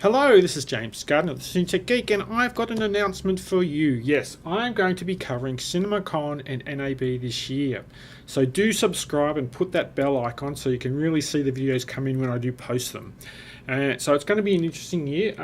Hello, this is James Gardner of the CineTechGeek, and I've got an announcement for you. Yes, I'm going to be covering CinemaCon and NAB this year. So do subscribe and put that bell icon so you can really see the videos come in when I do post them. So it's going to be an interesting year.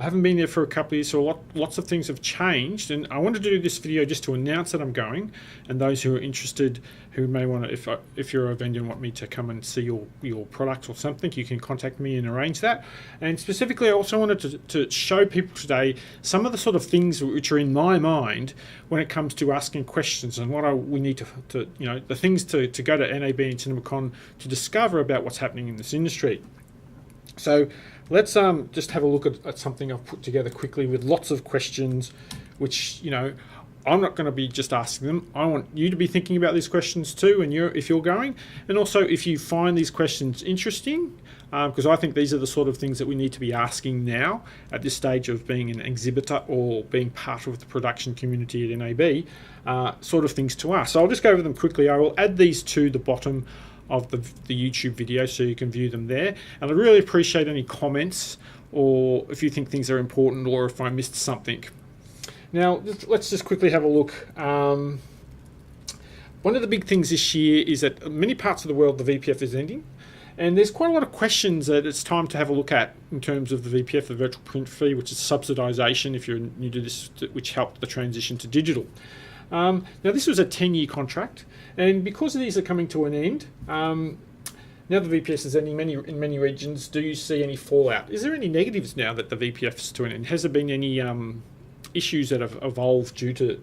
I haven't been there for a couple of years, so lots of things have changed, and I wanted to do this video just to announce that I'm going, and those who are interested, who may want to, if you're a vendor and want me to come and see your product or something, you can contact me and arrange that. And specifically, I also wanted to show people today some of the sort of things which are in my mind when it comes to asking questions, and what we need to the things to go to NAB and CinemaCon to discover about what's happening in this industry. So let's just have a look at something I've put together quickly with lots of questions, which I'm not going to be just asking them. I want you to be thinking about these questions too, and if you're going, and also if you find these questions interesting, because I think these are the sort of things that we need to be asking now at this stage of being an exhibitor or being part of the production community at NAB, sort of things to ask. So I'll just go over them quickly. I will add these to the bottom of the YouTube video so you can view them there, and I really appreciate any comments or if you think things are important or if I missed something. Now let's just quickly have a look. One of the big things this year is that many parts of the world the VPF is ending, and there's quite a lot of questions that it's time to have a look at in terms of the VPF, the virtual print fee, which is subsidisation if you're new to this, which helped the transition to digital. Now this was a 10-year contract, and because these are coming to an end, now the VPS is ending in many regions, do you see any fallout? Is there any negatives now that the VPF is to an end? Has there been any issues that have evolved due to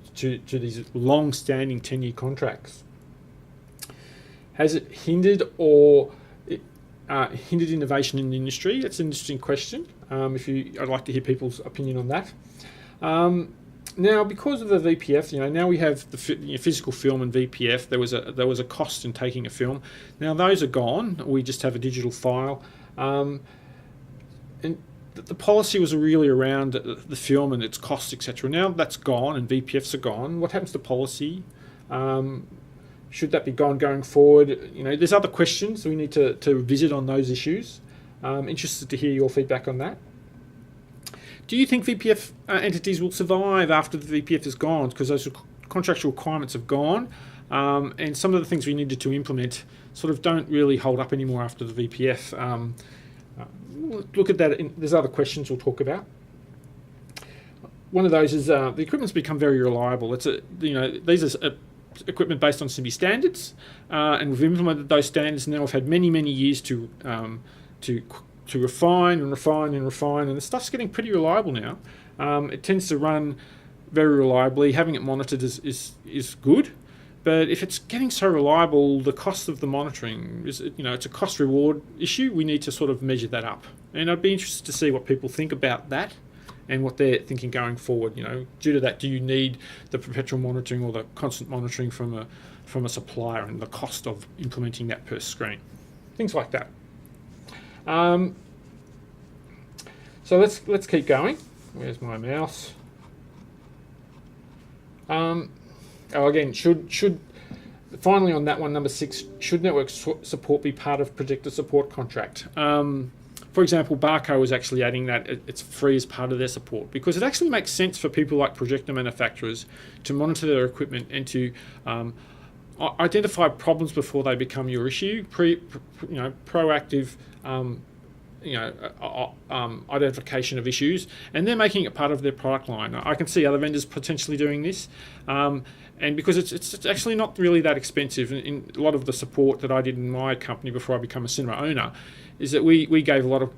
these long-standing 10-year contracts? Has it hindered or hindered innovation in the industry? That's an interesting question. I'd like to hear people's opinion on that. Now, because of the VPF, now we have the physical film and VPF. There was a cost in taking a film. Now those are gone. We just have a digital file, and the policy was really around the film and its costs, etc. Now that's gone, and VPFs are gone. What happens to policy? Should that be gone going forward? There's other questions we need to visit on those issues. Interested to hear your feedback on that. Do you think VPF entities will survive after the VPF is gone? Because those contractual requirements have gone, and some of the things we needed to implement sort of don't really hold up anymore after the VPF. Look at that. There's other questions we'll talk about. One of those is the equipment's become very reliable. These are equipment based on CIMI standards, and we've implemented those standards, and now we've had many years to refine and refine and refine, and the stuff's getting pretty reliable now. It tends to run very reliably. Having it monitored is good, but if it's getting so reliable, the cost of the monitoring is, it's a cost reward issue. We need to sort of measure that up, and I'd be interested to see what people think about that and what they're thinking going forward. Due to that, do you need the perpetual monitoring or the constant monitoring from a supplier, and the cost of implementing that per screen, things like that. So let's keep going. Where's my mouse? Again, should finally on that one, number 6, should network support be part of projector support contract? For example, Barco is actually adding that it's free as part of their support, because it actually makes sense for people like projector manufacturers to monitor their equipment and to identify problems before they become your issue. Proactive identification of issues, and they're making it part of their product line. I can see other vendors potentially doing this, and because it's actually not really that expensive. In a lot of the support that I did in my company before I became a cinema owner, is that we gave a lot of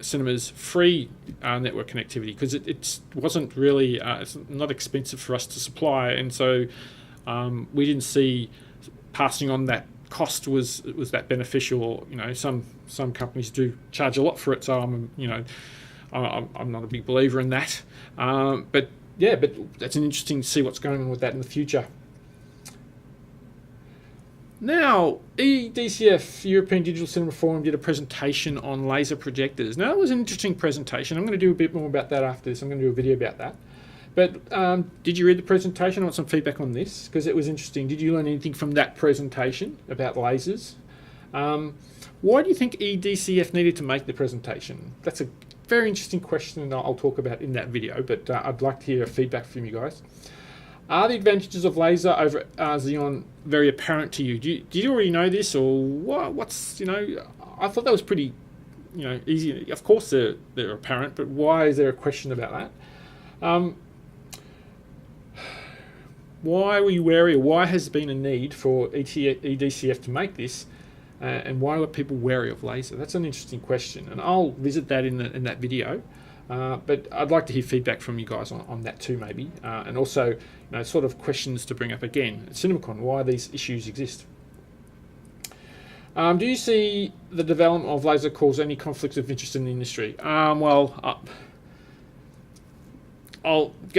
cinemas free network connectivity, because it wasn't really it's not expensive for us to supply, and so we didn't see passing on that cost was that beneficial. Some companies do charge a lot for it, so I'm not a big believer in that. But that's an interesting to see what's going on with that in the future. Now, EDCF, European Digital Cinema Forum, did a presentation on laser projectors. Now, that was an interesting presentation. I'm going to do a bit more about that after this. I'm going to do a video about that. But did you read the presentation? I want some feedback on this, because it was interesting. Did you learn anything from that presentation about lasers? Why do you think EDCF needed to make the presentation? That's a very interesting question, and I'll talk about in that video, but I'd like to hear feedback from you guys. Are the advantages of laser over xenon very apparent to you? Did you already know this, or what's, I thought that was pretty, easy. Of course they're apparent, but why is there a question about that? Why were you wary, or why has there been a need for EDCF to make this, and why are people wary of laser? That's an interesting question, and I'll visit that in that video. But I'd like to hear feedback from you guys on that too, maybe, and also sort of questions to bring up again at CinemaCon, why these issues exist. Do you see the development of laser cause any conflicts of interest in the industry? I'll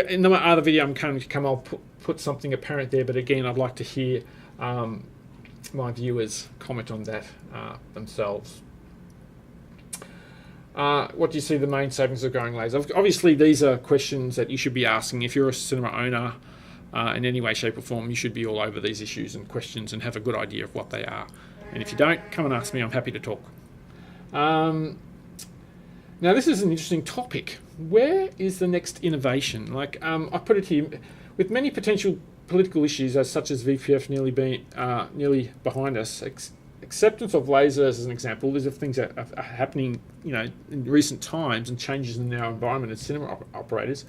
in the other video I'm going to come. I'll put something apparent there, but again, I'd like to hear my viewers comment on that themselves. What do you see the main savings of going laser? Obviously, these are questions that you should be asking. If you're a cinema owner in any way, shape or form, you should be all over these issues and questions and have a good idea of what they are. And if you don't, come and ask me. I'm happy to talk. Now, this is an interesting topic. Where is the next innovation? I put it here, with many potential political issues such as VPF nearly behind us, acceptance of lasers, as an example, these are things that are happening, in recent times, and changes in our environment as cinema operators.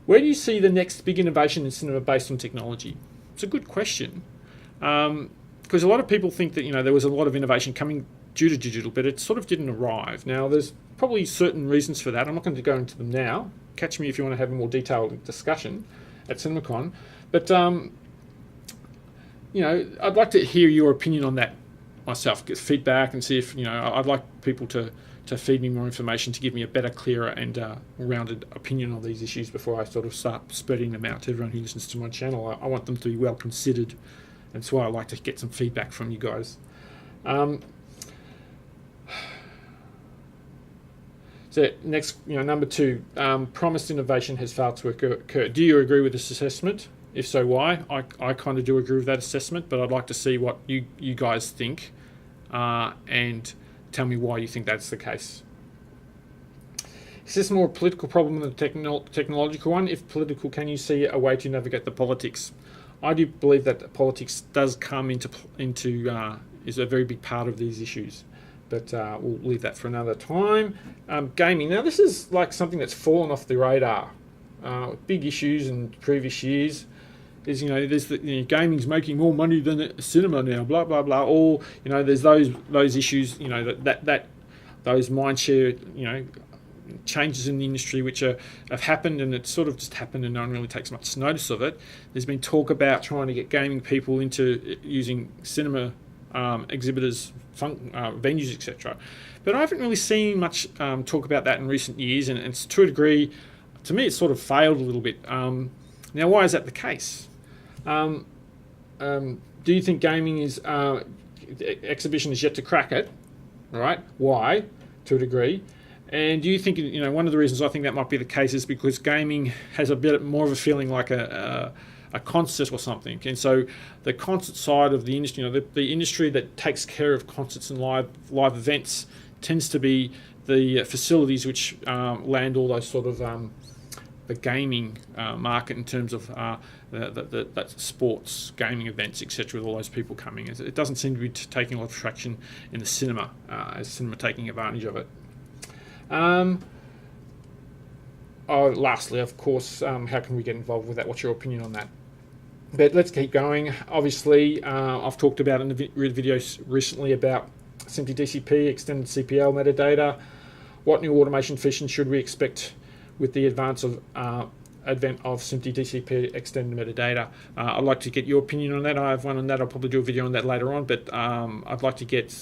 Where do you see the next big innovation in cinema based on technology? It's a good question, because a lot of people think that there was a lot of innovation coming due to digital, but it sort of didn't arrive. Now, there's probably certain reasons for that. I'm not going to go into them now. Catch me if you want to have a more detailed discussion at CinemaCon. But I'd like to hear your opinion on that myself, get feedback, and see if I'd like people to feed me more information to give me a better, clearer and rounded opinion on these issues before I sort of start spreading them out to everyone who listens to my channel. I want them to be well considered, and that's why I like to get some feedback from you guys. So next, number 2, promised innovation has failed to occur. Do you agree with this assessment? If so, why? I kind of do agree with that assessment, but I'd like to see what you guys think, and tell me why you think that's the case. Is this more a political problem than a technological one? If political, can you see a way to navigate the politics? I do believe that politics does come into is a very big part of these issues, but we'll leave that for another time. Gaming. Now, this is like something that's fallen off the radar. Big issues in previous years is there's gaming's making more money than cinema now, blah blah blah. Or there's those issues that those mindshare changes in the industry which have happened, and it's sort of just happened and no one really takes much notice of it. There's been talk about trying to get gaming people into using cinema exhibitors, venues, etc. But I haven't really seen much talk about that in recent years, and it's to a degree, to me, it's sort of failed a little bit. Now, why is that the case? Do you think gaming is exhibition is yet to crack it? All right, why? To a degree. And do you think one of the reasons I think that might be the case is because gaming has a bit more of a feeling like a concert or something, and so the concert side of the industry, the industry that takes care of concerts and live events, tends to be the facilities which land all those sort of the gaming market in terms of the sports gaming events, etc. With all those people coming, it doesn't seem to be taking a lot of traction in the cinema, as cinema taking advantage of it. Lastly, of course, how can we get involved with that? What's your opinion on that? But let's keep going. Obviously, I've talked about in the videos recently about SMPTE-DCP, extended CPL metadata. What new automation features should we expect with the advent of SMPTE-DCP extended metadata? I'd like to get your opinion on that. I have one on that. I'll probably do a video on that later on, but I'd like to get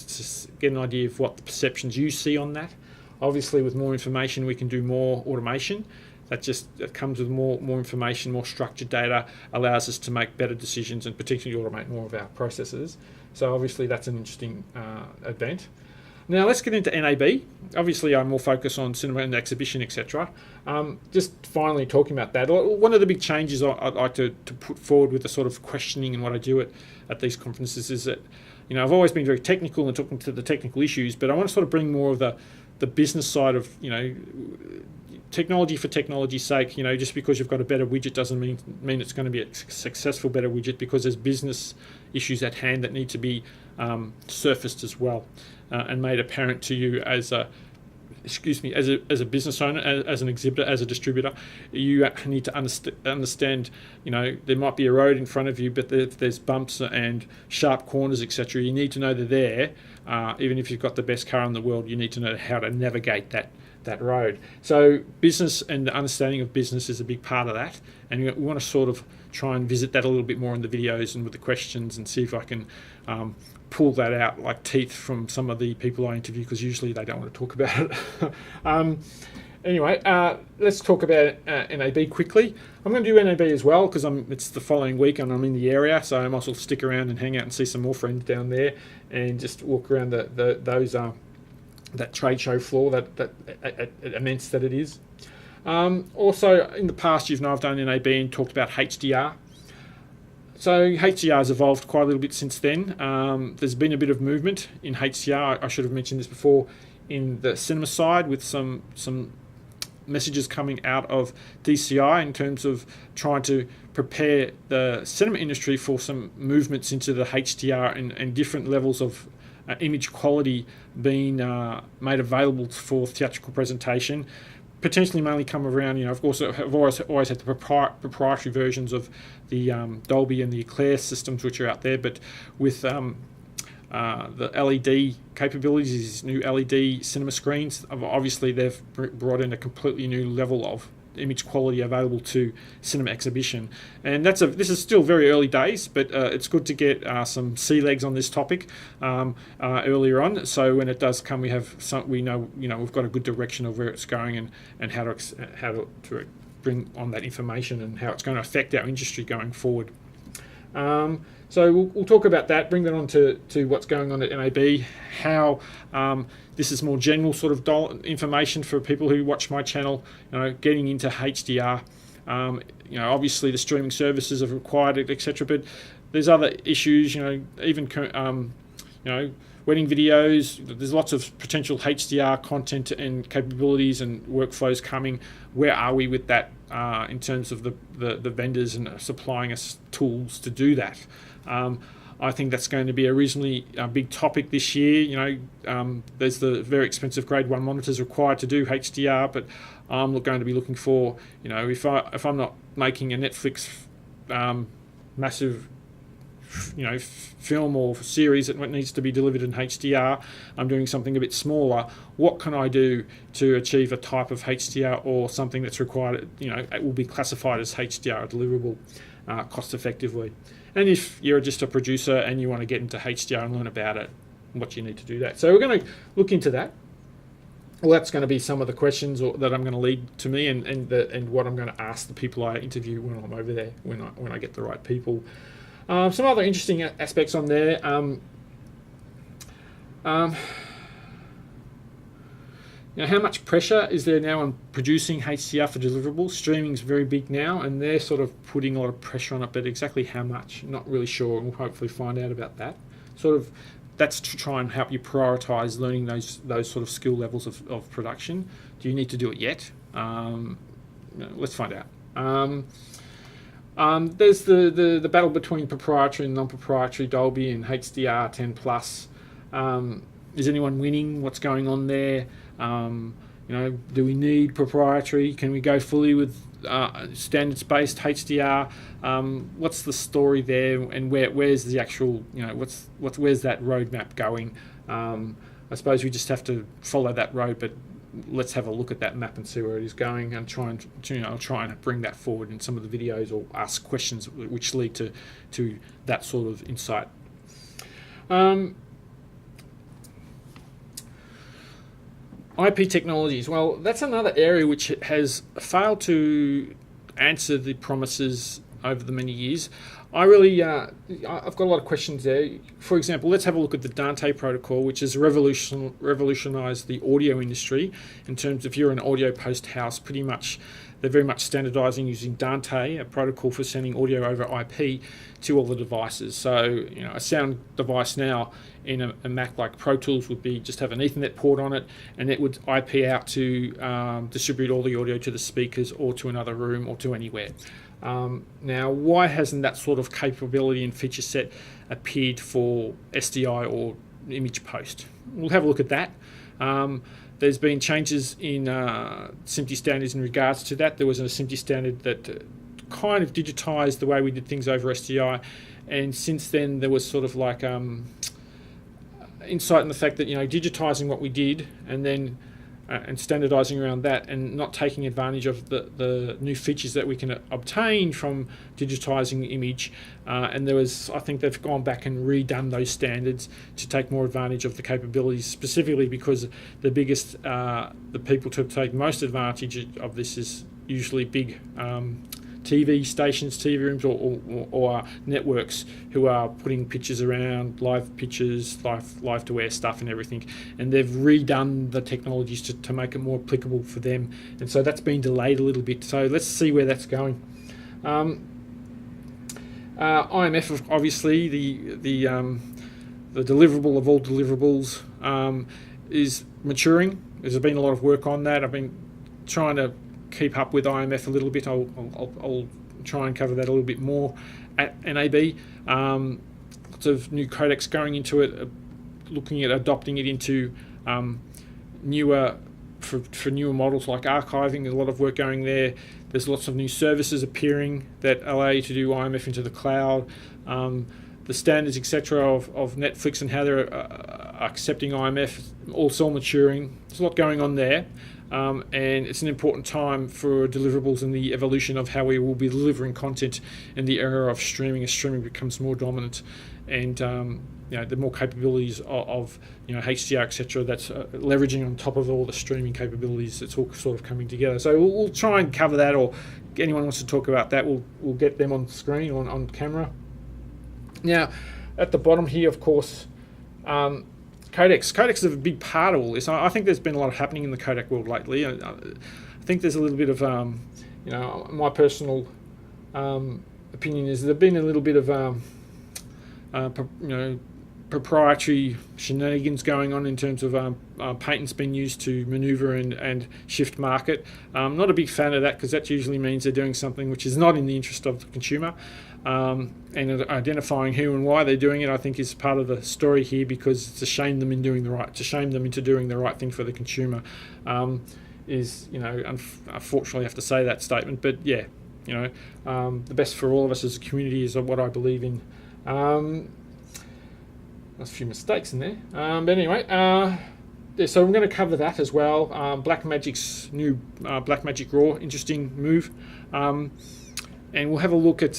an idea of what the perceptions you see on that. Obviously, with more information, we can do more automation. That comes with more information, more structured data, allows us to make better decisions and particularly automate more of our processes. So obviously, that's an interesting event. Now, let's get into NAB. Obviously, I'm more focused on cinema and exhibition, etc. Just finally talking about that, one of the big changes I'd like to put forward with the sort of questioning and what I do at these conferences is that, I've always been very technical and talking to the technical issues, but I want to sort of bring more of the the business side of, technology for technology's sake. Just because you've got a better widget doesn't mean it's going to be a successful better widget, because there's business issues at hand that need to be surfaced as well, and made apparent to you as a business owner, as an exhibitor, as a distributor. You need to understand, there might be a road in front of you, but there's bumps and sharp corners, etc. You need to know they're there. Even if you've got the best car in the world, you need to know how to navigate that road. So business and the understanding of business is a big part of that, and we want to sort of try and visit that a little bit more in the videos and with the questions, and see if I can pull that out like teeth from some of the people I interview, because usually they don't want to talk about it. Anyway, let's talk about NAB quickly. I'm going to do NAB as well, because it's the following week and I'm in the area, so I might as well stick around and hang out and see some more friends down there, and just walk around that trade show floor, that immense that it is. Also, in the past, I've done NAB and talked about HDR. So HDR has evolved quite a little bit since then. There's been a bit of movement in HDR. I should have mentioned this before, in the cinema side, with some messages coming out of DCI in terms of trying to prepare the cinema industry for some movements into the HDR and different levels of image quality being made available for theatrical presentation. Potentially mainly come around, of course, I've always had the proprietary versions of the Dolby and the Eclair systems which are out there, but with the LED capabilities, these new LED cinema screens, obviously they've brought in a completely new level of image quality available to cinema exhibition, and this is still very early days, but it's good to get some sea legs on this topic earlier on, so when it does come, we know we've got a good direction of where it's going, and how to bring on that information, and how it's going to affect our industry going forward. So we'll talk about that, bring that on to what's going on at NAB, how this is more general sort of information for people who watch my channel, getting into HDR. Obviously the streaming services have required it, etc. But there's other issues, even wedding videos. There's lots of potential HDR content and capabilities and workflows coming. Where are we with that in terms of the vendors and supplying us tools to do that? I think that's going to be a reasonably big topic this year. There's the very expensive grade 1 monitors required to do HDR, but I'm going to be looking for, if I'm not making a Netflix massive film or series that needs to be delivered in HDR, I'm doing something a bit smaller. What can I do to achieve a type of HDR or something that's required, it will be classified as HDR deliverable cost effectively? And if you're just a producer and you want to get into HDR and learn about it, what you need to do that. So we're going to look into that. Well, that's going to be some of the questions that I'm going to lead to me, and what I'm going to ask the people I interview when I'm over there, when I get the right people. Some other interesting aspects on there. How much pressure is there now on producing HDR for deliverables? Streaming's very big now, and they're sort of putting a lot of pressure on it, but exactly how much, not really sure. We'll hopefully find out about that. That's to try and help you prioritise learning those sort of skill levels of production. Do you need to do it yet? Let's find out. There's the battle between proprietary and non-proprietary Dolby and HDR 10 plus. Is anyone winning? What's going on there? Do we need proprietary? Can we go fully with standards-based HDR? What's the story there, and where's the actual? Where's that roadmap going? I suppose we just have to follow that road, but let's have a look at that map and see where it is going, and try and bring that forward in some of the videos, or ask questions which lead to that sort of insight. IP technologies. Well, that's another area which has failed to answer the promises over the many years. I've got a lot of questions there. For example, let's have a look at the Dante protocol, which has revolutionized the audio industry in terms of, if you're an audio post house, pretty much they're very much standardizing using Dante, a protocol for sending audio over IP to all the devices. So, a sound device now in a Mac like Pro Tools would be just have an Ethernet port on it, and it would IP out to distribute all the audio to the speakers or to another room or to anywhere. Now, why hasn't that sort of capability and feature set appeared for SDI or image post? We'll have a look at that. There's been changes in SMPTE standards in regards to that. There was a SMPTE standard that kind of digitized the way we did things over SDI, and since then there was sort of like insight in the fact that digitizing what we did and then and standardizing around that and not taking advantage of the new features that we can obtain from digitizing image, and I think they've gone back and redone those standards to take more advantage of the capabilities, specifically because the people to take most advantage of this is usually big TV stations, TV rooms, or networks who are putting pictures around, live pictures, live to air stuff and everything, and they've redone the technologies to make it more applicable for them, and so that's been delayed a little bit. So let's see where that's going. IMF, obviously, the deliverable of all deliverables, is maturing. There's been a lot of work on that. I've been trying to keep up with IMF a little bit. I'll try and cover that a little bit more at NAB. Lots of new codecs going into it, looking at adopting it into newer models like archiving. There's a lot of work going there. There's lots of new services appearing that allow you to do IMF into the cloud. The standards, etc., of Netflix and how they're accepting IMF, also maturing. There's a lot going on there. And it's an important time for deliverables and the evolution of how we will be delivering content in the era of streaming as streaming becomes more dominant, and the more capabilities of HDR, etc., that's leveraging on top of all the streaming capabilities. It's all sort of coming together. So we'll try and cover that, or if anyone wants to talk about that, we'll get them on screen, on camera. Now, at the bottom here, of course, Codecs are a big part of all this. I think there's been a lot happening in the codec world lately. I think there's a little bit of, my personal opinion is there's been a little bit of, proprietary shenanigans going on in terms of patents being used to maneuver and shift market. I'm not a big fan of that, because that usually means they're doing something which is not in the interest of the consumer. And identifying who and why they're doing it, I think, is part of the story here, because to shame them into doing the right thing for the consumer unfortunately I have to say that statement. But yeah, the best for all of us as a community is what I believe in. There's a few mistakes in there, but anyway, so I'm going to cover that as well. Blackmagic's new Blackmagic Raw, interesting move, and we'll have a look at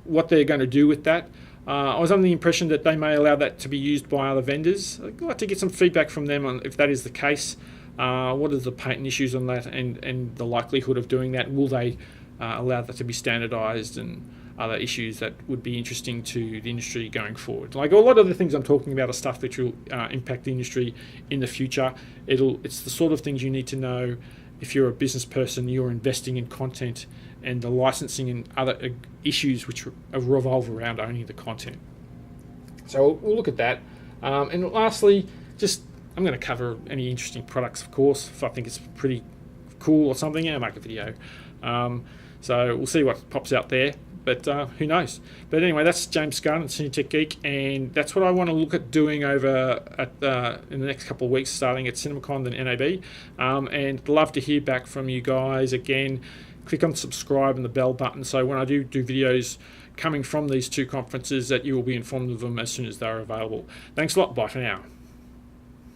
what they're going to do with that. I was under the impression that they may allow that to be used by other vendors. I'd like to get some feedback from them on if that is the case. What are the patent issues on that, and the likelihood of doing that? Will they allow that to be standardized, and other issues that would be interesting to the industry going forward? Like, a lot of the things I'm talking about are stuff that will impact the industry in the future. It's the sort of things you need to know if you're a business person, you're investing in content, and the licensing and other issues which revolve around owning the content. So we'll look at that. And lastly, I'm going to cover any interesting products, of course. If I think it's pretty cool or something, I'll make a video. So we'll see what pops out there. But who knows? But anyway, that's James Scarn at CineTechGeek, and that's what I want to look at doing over in the next couple of weeks, starting at CinemaCon and NAB. And love to hear back from you guys. Again, click on subscribe and the bell button, so when I do videos coming from these two conferences, that you will be informed of them as soon as they're available. Thanks a lot. Bye for now.